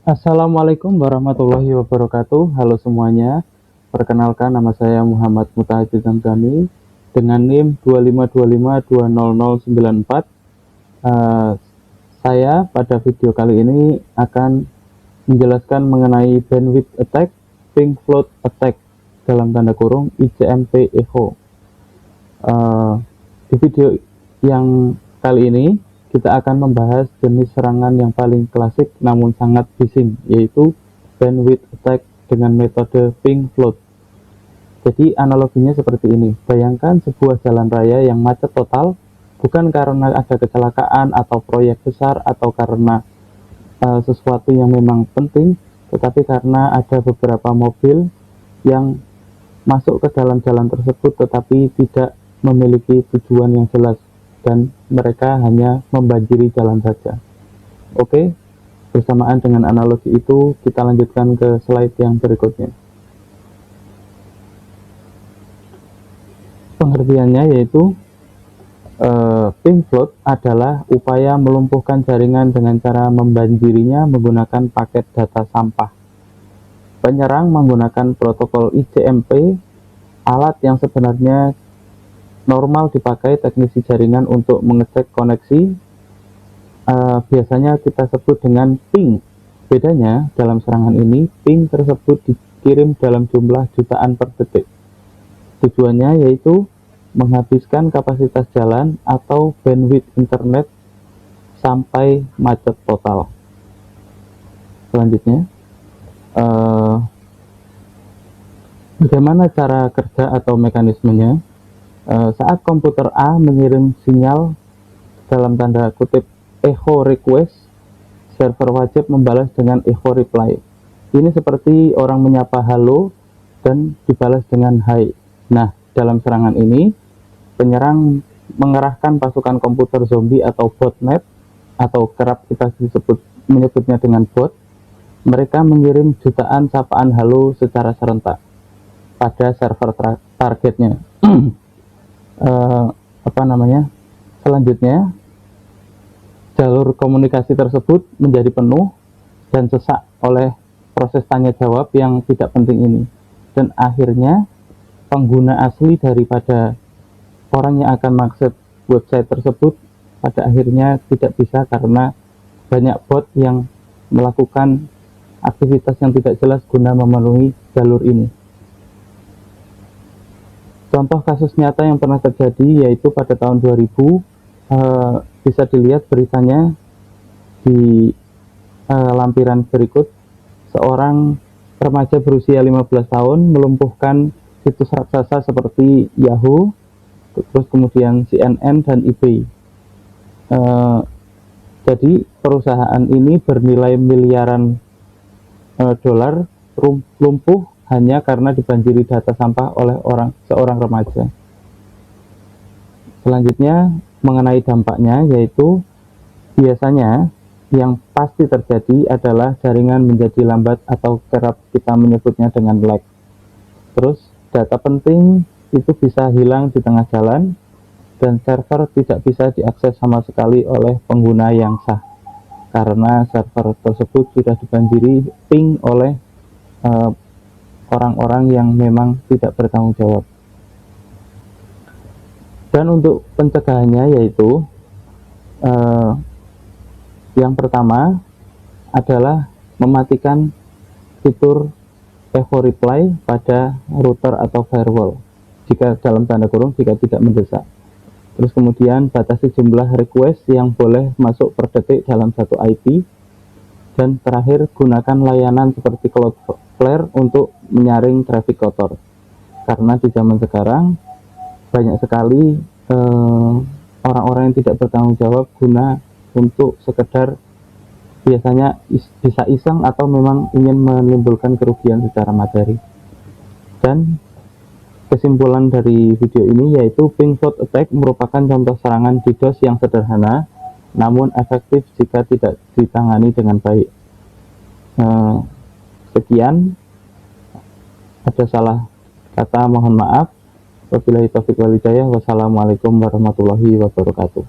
Assalamualaikum warahmatullahi wabarakatuh. Halo semuanya. Perkenalkan, nama saya Muhammad Mutahajir Zamzami dengan NIM 252520094. Eh, saya pada video kali ini akan menjelaskan mengenai bandwidth attack, ping float attack dalam tanda kurung ICMP Echo. Di video yang kali ini kita akan membahas jenis serangan yang paling klasik namun sangat bising, yaitu bandwidth attack dengan metode ping float. Jadi analoginya seperti ini, bayangkan sebuah jalan raya yang macet total, bukan karena ada kecelakaan atau proyek besar atau karena sesuatu yang memang penting, tetapi karena ada beberapa mobil yang masuk ke dalam jalan tersebut tetapi tidak memiliki tujuan yang jelas dan mereka hanya membanjiri jalan saja. Oke, bersamaan dengan analogi itu kita lanjutkan ke slide yang berikutnya. Pengertiannya yaitu ping float adalah upaya melumpuhkan jaringan dengan cara membanjirinya menggunakan paket data sampah. Penyerang menggunakan protokol ICMP, alat yang sebenarnya normal dipakai teknisi jaringan untuk mengecek koneksi. Biasanya kita sebut dengan ping. Bedanya dalam serangan ini, ping tersebut dikirim dalam jumlah jutaan per detik. Tujuannya yaitu menghabiskan kapasitas jalan atau bandwidth internet sampai macet total. Selanjutnya, bagaimana cara kerja atau mekanismenya? Saat komputer A mengirim sinyal dalam tanda kutip echo request, server wajib membalas dengan echo reply. Ini seperti orang menyapa halo dan dibalas dengan hai. Nah, dalam serangan ini, penyerang mengerahkan pasukan komputer zombie atau botnet, atau kerap kita menyebutnya dengan bot. Mereka mengirim jutaan sapaan halo secara serentak pada server targetnya. Selanjutnya, jalur komunikasi tersebut menjadi penuh dan sesak oleh proses tanya jawab yang tidak penting ini, dan akhirnya pengguna asli daripada orang yang akan mengakses website tersebut pada akhirnya tidak bisa karena banyak bot yang melakukan aktivitas yang tidak jelas guna memenuhi jalur ini. Contoh kasus nyata yang pernah terjadi yaitu pada tahun 2000, bisa dilihat beritanya di lampiran berikut. Seorang remaja berusia 15 tahun melumpuhkan situs raksasa seperti Yahoo, terus kemudian CNN dan eBay. Jadi perusahaan ini bernilai miliaran dolar lumpuh hanya karena dibanjiri data sampah oleh seorang remaja. Selanjutnya mengenai dampaknya, yaitu biasanya yang pasti terjadi adalah jaringan menjadi lambat atau kerap kita menyebutnya dengan lag. Terus data penting itu bisa hilang di tengah jalan dan server tidak bisa diakses sama sekali oleh pengguna yang sah karena server tersebut sudah dibanjiri ping oleh orang-orang yang memang tidak bertanggung jawab. Dan untuk pencegahannya yaitu yang pertama adalah mematikan fitur echo reply pada router atau firewall jika dalam tanda kurung jika tidak mendesak. Terus kemudian batasi jumlah request yang boleh masuk per detik dalam satu IP. Dan terakhir, gunakan layanan seperti Cloudflare untuk menyaring traffic kotor. Karena di zaman sekarang banyak sekali orang-orang yang tidak bertanggung jawab guna untuk sekedar biasanya bisa iseng atau memang ingin menimbulkan kerugian secara materi. Dan kesimpulan dari video ini yaitu ping float attack merupakan contoh serangan DDoS yang sederhana namun efektif jika tidak ditangani dengan baik. Sekian, ada salah kata mohon maaf. Wabillahi taufiq wal hidayah. Wassalamualaikum warahmatullahi wabarakatuh.